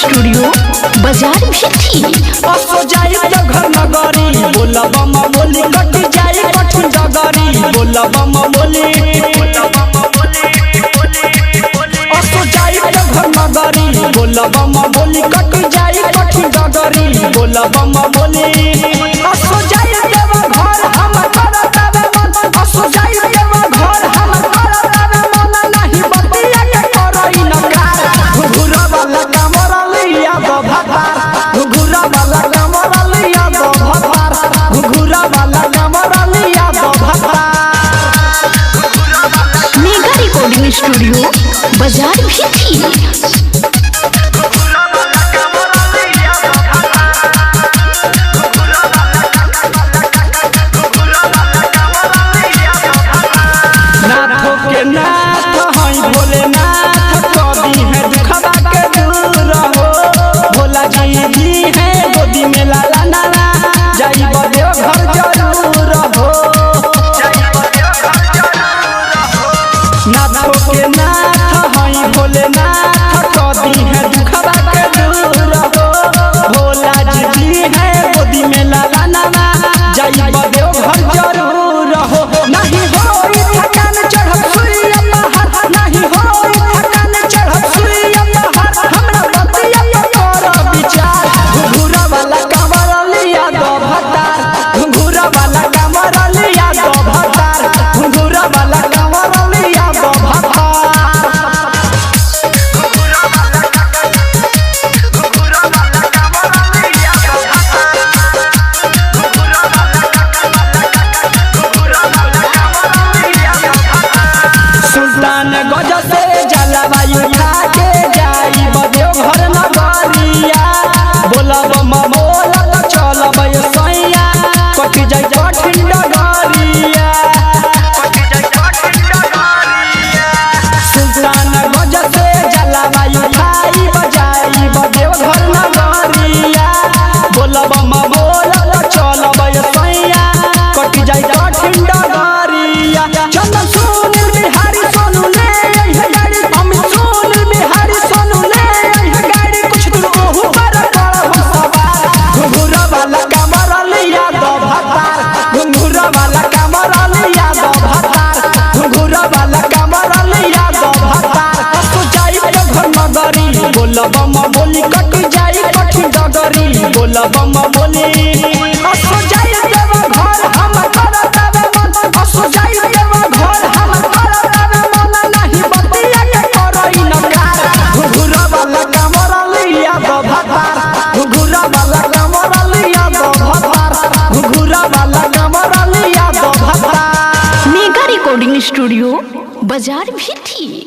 Studio बाजार भी थी। असो जाई तो घर नगरी बोला बम बोली कट जाई कठिन जगरी बोला बम बोली। असो जाई तो घर नगरी बोला बम बोली कट जाई कठिन जगरी बोला बम बोली। असो जाई देव घर हम करतावे मन असो जाई देव घर हम करतावे मन नहीं बतिया के करई नकार घुघुरा वाला कमरा लिया दो भतार घुघुरा वाला कमरा लिया दो भतार घुघुरा वाला कमरा लिया दो भतार। मेगा रिकॉर्डिंग स्टूडियो बाजार भी थी। बोला बम बोली कट जाई कठिन जगरी बोला बम बोली। असो जाई देव घर हम करतावे मन असो जाई देव घर हम करतावे मन नहीं बतिया के करई नकार घुघुरा वाला कमरा लिया दो भतार घुघुरा वाला कमरा लिया दो भतार घुघुरा वाला कमरा लिया दो भतार। मेगा रिकॉर्डिंग स्टूडियो बाजार भी थी।